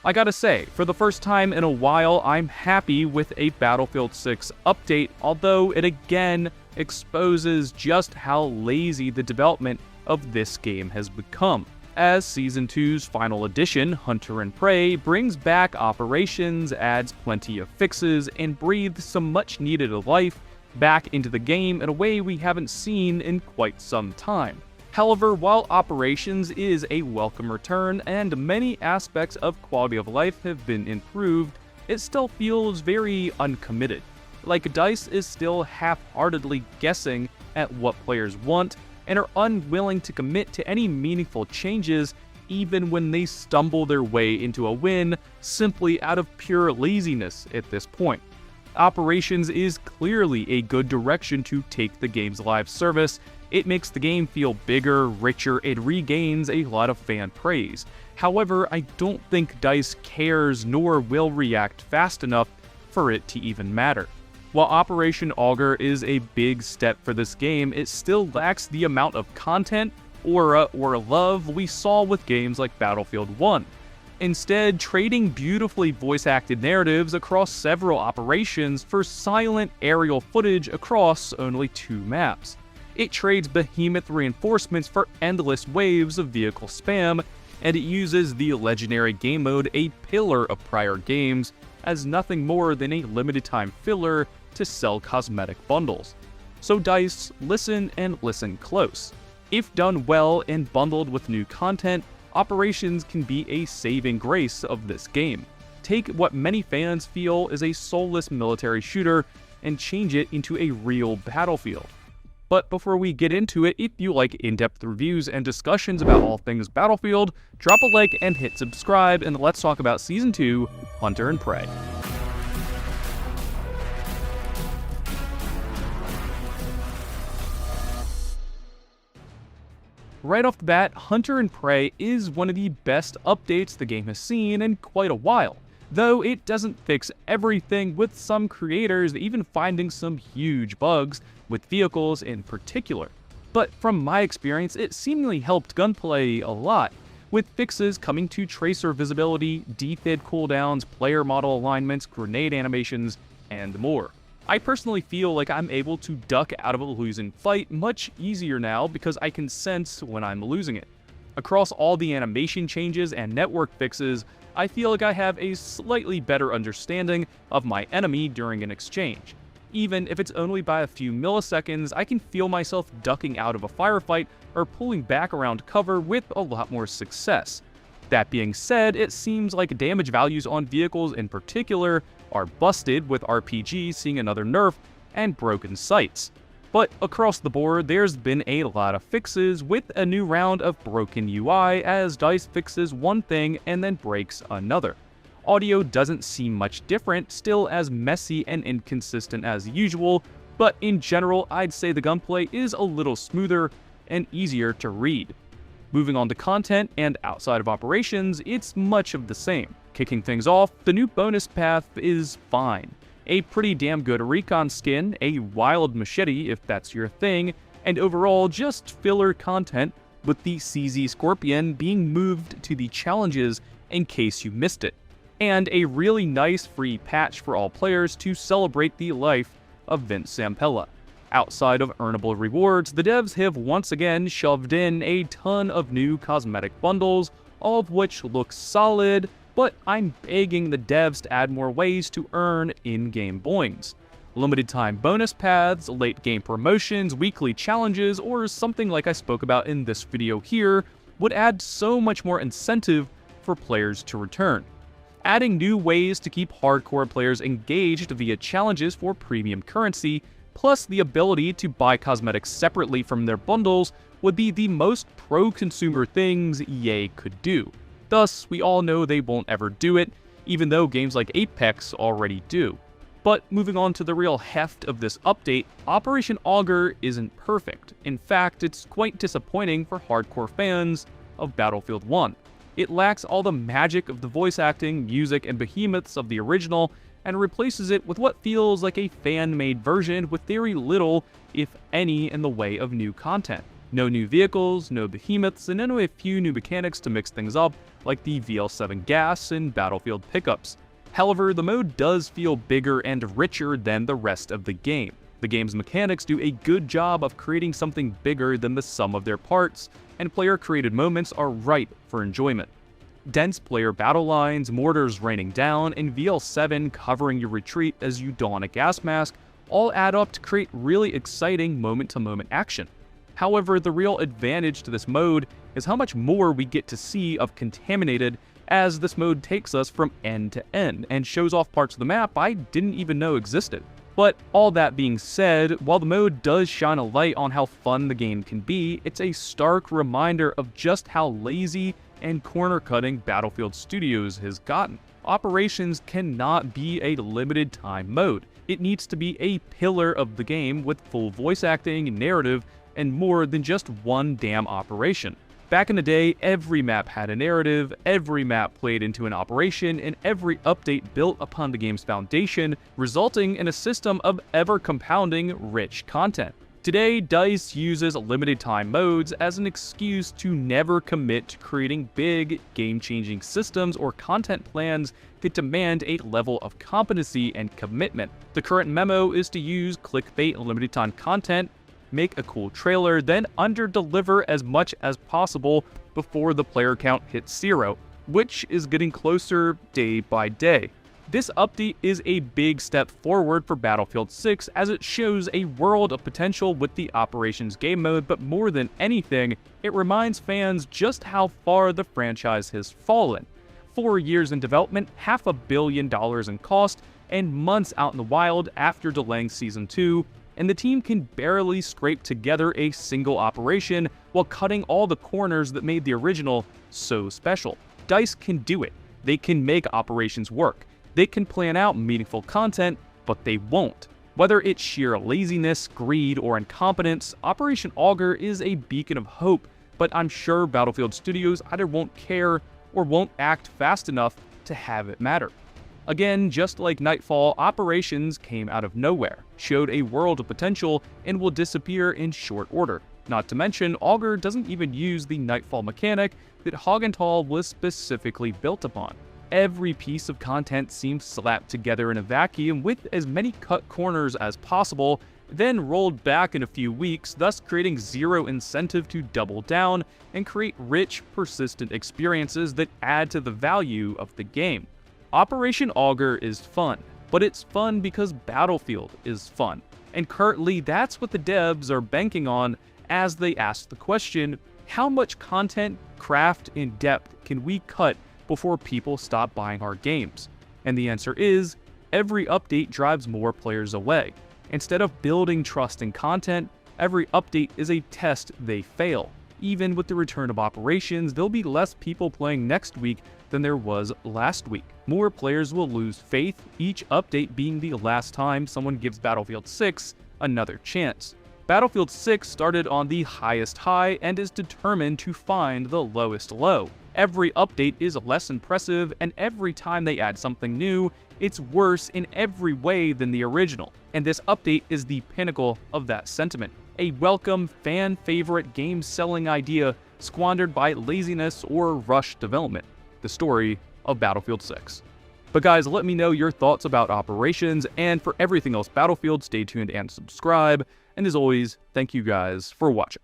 I gotta say, for the first time in a while, I'm happy with a Battlefield 6 update, although it again exposes just how lazy the development of this game has become. As Season 2's final edition, Hunter and Prey, brings back operations, adds plenty of fixes, and breathes some much-needed life back into the game in a way we haven't seen in quite some time. However, while Operations is a welcome return and many aspects of quality of life have been improved, it still feels very uncommitted. Like DICE is still half-heartedly guessing at what players want and are unwilling to commit to any meaningful changes even when they stumble their way into a win simply out of pure laziness at this point. Operations is clearly a good direction to take the game's live service. It makes the game feel bigger, richer, and regains a lot of fan praise. However, I don't think DICE cares nor will react fast enough for it to even matter. While Operation Augur is a big step for this game, it still lacks the amount of content, aura, or love we saw with games like Battlefield 1. Instead, trading beautifully voice-acted narratives across several operations for silent aerial footage across only 2 maps. It trades behemoth reinforcements for endless waves of vehicle spam, and it uses the legendary game mode, a pillar of prior games, as nothing more than a limited-time filler to sell cosmetic bundles. So DICE, listen and listen close. If done well and bundled with new content, Operations can be a saving grace of this game. Take what many fans feel is a soulless military shooter and change it into a real Battlefield. But before we get into it, if you like in-depth reviews and discussions about all things Battlefield, drop a like and hit subscribe, and let's talk about Season 2, Hunter and Prey. Right off the bat, Hunter and Prey is one of the best updates the game has seen in quite a while, though it doesn't fix everything, with some creators even finding some huge bugs with vehicles in particular. But from my experience, it seemingly helped gunplay a lot, with fixes coming to tracer visibility, defib cooldowns, player model alignments, grenade animations, and more. I personally feel like I'm able to duck out of a losing fight much easier now because I can sense when I'm losing it. Across all the animation changes and network fixes, I feel like I have a slightly better understanding of my enemy during an exchange. Even if it's only by a few milliseconds, I can feel myself ducking out of a firefight or pulling back around cover with a lot more success. That being said, it seems like damage values on vehicles in particular are busted, with RPG seeing another nerf and broken sights. But across the board, there's been a lot of fixes, with a new round of broken UI as DICE fixes one thing and then breaks another. Audio doesn't seem much different, still as messy and inconsistent as usual, but in general, I'd say the gunplay is a little smoother and easier to read. Moving on to content, and outside of Operations, it's much of the same. Kicking things off, the new bonus path is fine. A pretty damn good recon skin, a wild machete if that's your thing, and overall just filler content, with the CZ Scorpion being moved to the challenges in case you missed it. And a really nice free patch for all players to celebrate the life of Vince Zampella. Outside of earnable rewards, the devs have once again shoved in a ton of new cosmetic bundles, all of which look solid, but I'm begging the devs to add more ways to earn in-game boings. Limited time bonus paths, late game promotions, weekly challenges, or something like I spoke about in this video here would add so much more incentive for players to return. Adding new ways to keep hardcore players engaged via challenges for premium currency, plus the ability to buy cosmetics separately from their bundles, would be the most pro-consumer things EA could do. Thus, we all know they won't ever do it, even though games like Apex already do. But moving on to the real heft of this update, Operation Augur isn't perfect. In fact, it's quite disappointing for hardcore fans of Battlefield 1. It lacks all the magic of the voice acting, music, and behemoths of the original, and replaces it with what feels like a fan-made version with very little, if any, in the way of new content. No new vehicles, no behemoths, and only a few new mechanics to mix things up, like the VL7 gas and battlefield pickups. However, the mode does feel bigger and richer than the rest of the game. The game's mechanics do a good job of creating something bigger than the sum of their parts, and player-created moments are ripe for enjoyment. Dense player battle lines, mortars raining down, and VL7 covering your retreat as you don a gas mask all add up to create really exciting moment-to-moment action. However, the real advantage to this mode is how much more we get to see of Contaminated, as this mode takes us from end to end and shows off parts of the map I didn't even know existed. But all that being said, while the mode does shine a light on how fun the game can be, it's a stark reminder of just how lazy and corner-cutting Battlefield Studios has gotten. Operations cannot be a limited time mode. It needs to be a pillar of the game with full voice acting, narrative, and more than just one damn operation. Back in the day, every map had a narrative, every map played into an operation, and every update built upon the game's foundation, resulting in a system of ever-compounding, rich content. Today, DICE uses limited-time modes as an excuse to never commit to creating big, game-changing systems or content plans that demand a level of competency and commitment. The current memo is to use clickbait limited-time content, make a cool trailer, then under-deliver as much as possible before the player count hits 0, which is getting closer day by day. This update is a big step forward for Battlefield 6 as it shows a world of potential with the Operations game mode, but more than anything, it reminds fans just how far the franchise has fallen. 4 years in development, $500 million in cost, and months out in the wild after delaying Season 2, and the team can barely scrape together a single operation while cutting all the corners that made the original so special. DICE can do it. They can make operations work. They can plan out meaningful content, but they won't. Whether it's sheer laziness, greed, or incompetence, Operation Augur is a beacon of hope, but I'm sure Battlefield Studios either won't care or won't act fast enough to have it matter. Again, just like Nightfall, Operations came out of nowhere, showed a world of potential, and will disappear in short order. Not to mention, Augur doesn't even use the Nightfall mechanic that Hogenthal was specifically built upon. Every piece of content seems slapped together in a vacuum with as many cut corners as possible, then rolled back in a few weeks, thus creating zero incentive to double down and create rich, persistent experiences that add to the value of the game. Operation Augur is fun, but it's fun because Battlefield is fun, and currently that's what the devs are banking on as they ask the question, how much content, craft, and depth can we cut before people stop buying our games? And the answer is, every update drives more players away. Instead of building trust in content, every update is a test they fail. Even with the return of Operations, there'll be less people playing next week than there was last week. More players will lose faith, each update being the last time someone gives Battlefield 6 another chance. Battlefield 6 started on the highest high and is determined to find the lowest low. Every update is less impressive, and every time they add something new, it's worse in every way than the original. And this update is the pinnacle of that sentiment. A welcome, fan-favorite game-selling idea squandered by laziness or rushed development. The story of Battlefield 6. But guys, let me know your thoughts about Operations, and for everything else Battlefield, stay tuned and subscribe. And as always, thank you guys for watching.